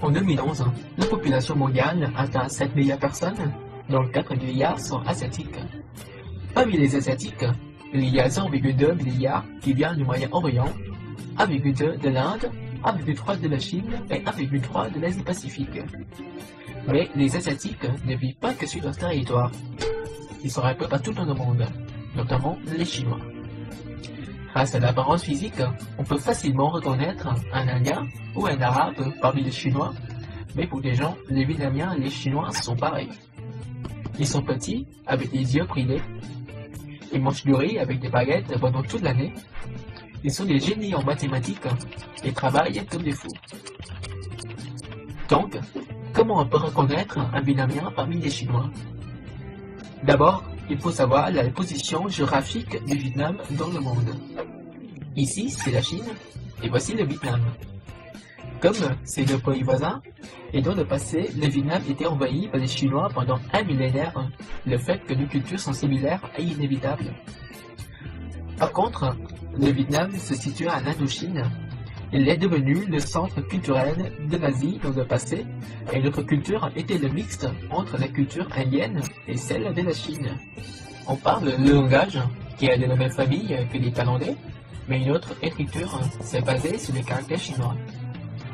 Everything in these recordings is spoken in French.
En 2011, la population mondiale atteint 7 milliards de personnes, dont 4 milliards sont asiatiques. Parmi les asiatiques, il y a 0,2 milliards qui viennent du Moyen-Orient, 1,2 de l'Inde, 1,3 de la Chine et 1,3 de l'Asie-Pacifique. Mais les Asiatiques ne vivent pas que sur leur territoire. Ils sont un peu partout dans le monde, notamment les Chinois. Grâce à l'apparence physique, on peut facilement reconnaître un Indien ou un Arabe parmi les Chinois, mais pour les gens, les Vietnamiens et les Chinois sont pareils. Ils sont petits, avec des yeux brillés. Ils mangent du riz avec des baguettes pendant toute l'année. Ils sont des génies en mathématiques et travaillent comme des fous. Donc, comment on peut reconnaître un Vietnamien parmi les Chinois? D'abord, il faut savoir la position géographique du Vietnam dans le monde. Ici, c'est la Chine, et voici le Vietnam. Comme c'est le pays voisin, et dans le passé, le Vietnam était envahi par les Chinois pendant un millénaire, le fait que nos cultures sont similaires est inévitable. Par contre, le Vietnam se situe en Indochine. Il est devenu le centre culturel de l'Asie dans le passé, et notre culture était le mixte entre la culture indienne et celle de la Chine. On parle le langage, qui est de la même famille que les Thaïlandais, mais une autre écriture s'est basée sur les caractères chinois.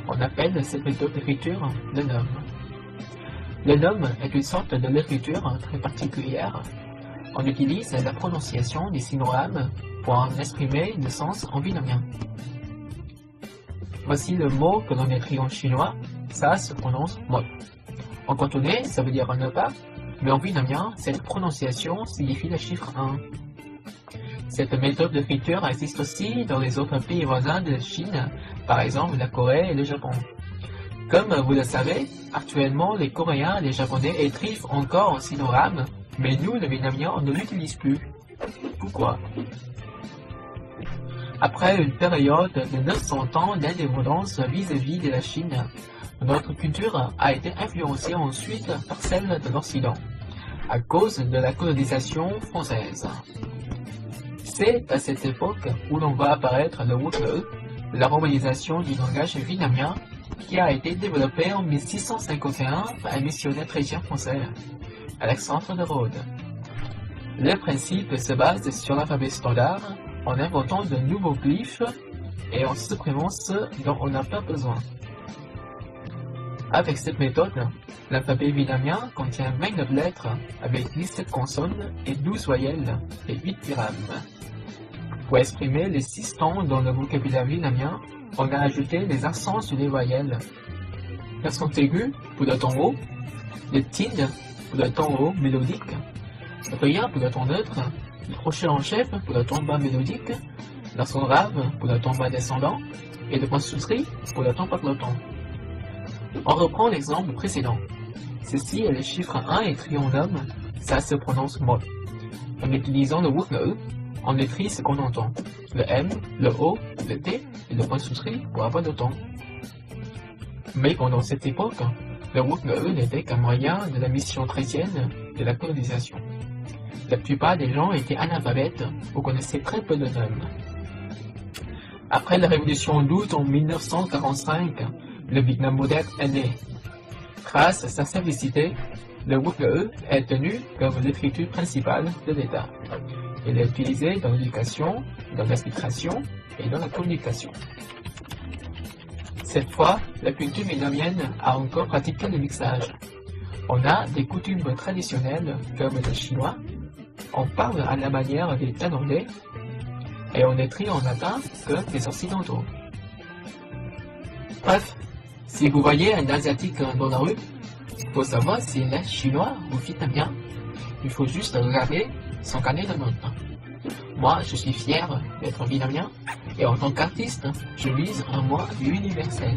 On appelle cette méthode d'écriture le nom. Le nom est une sorte de l'écriture très particulière. On utilise la prononciation des sinogrammes pour en exprimer le sens en vietnamien. Voici le mot que l'on écrit en chinois, ça se prononce moi. En cantonais, ça veut dire un pas, mais en vietnamien, cette prononciation signifie le chiffre 1. Cette méthode d'écriture existe aussi dans les autres pays voisins de Chine, par exemple la Corée et le Japon. Comme vous le savez, actuellement les Coréens et les Japonais écrivent encore en sinogramme, mais nous, les Vietnamiens, on ne l'utilise plus. Pourquoi? Après une période de 900 ans d'indépendance vis-à-vis de la Chine, notre culture a été influencée ensuite par celle de l'Occident, à cause de la colonisation française. C'est à cette époque où l'on va apparaître le Woke, la romanisation du langage vietnamien, qui a été développé en 1651 par un missionnaire chrétien français, Alexandre de Rhodes. Le principe se base sur l'alphabet standard, en inventant de nouveaux glyphes et en supprimant ceux dont on n'a pas besoin. Avec cette méthode, l'alphabet vietnamien contient 29 lettres avec 17 consonnes et 12 voyelles et 8 virame. Pour exprimer les 6 tons dans le vocabulaire vietnamien, on a ajouté les accents sur les voyelles. L'accent aigu pour le ton haut, le tin pour le ton haut mélodique, le rien pour le ton neutre, le crochet en chef pour le ton bas mélodique, l'accent grave pour le ton bas descendant et le point souscrit pour le ton parlotant. On reprend l'exemple précédent. Ceci est le chiffre 1 écrit en homme, ça se prononce mot. En utilisant le Woke, on écrit ce qu'on entend, le M, le O, le T et le point souscrit pour avoir le ton. Mais pendant cette époque, le Woke n'était qu'un moyen de la mission chrétienne de la colonisation. La plupart des gens étaient analphabètes ou connaissaient très peu de noms. Après la révolution d'août en 1945, le Vietnam moderne est né. Grâce à sa simplicité, le Woke est tenu comme l'écriture principale de l'État. Il est utilisé dans l'éducation, dans l'inspiration et dans la communication. Cette fois, la culture vietnamienne a encore pratiqué le mixage. On a des coutumes traditionnelles comme les Chinois, on parle à la manière des Thaïlandais et on écrit en latin que les Occidentaux. Bref, si vous voyez un Asiatique dans la rue, il faut savoir s'il est chinois ou vietnamien. Il faut juste regarder son carnet de notes. Moi, je suis fier d'être vietnamien et en tant qu'artiste, je vise un moi universel.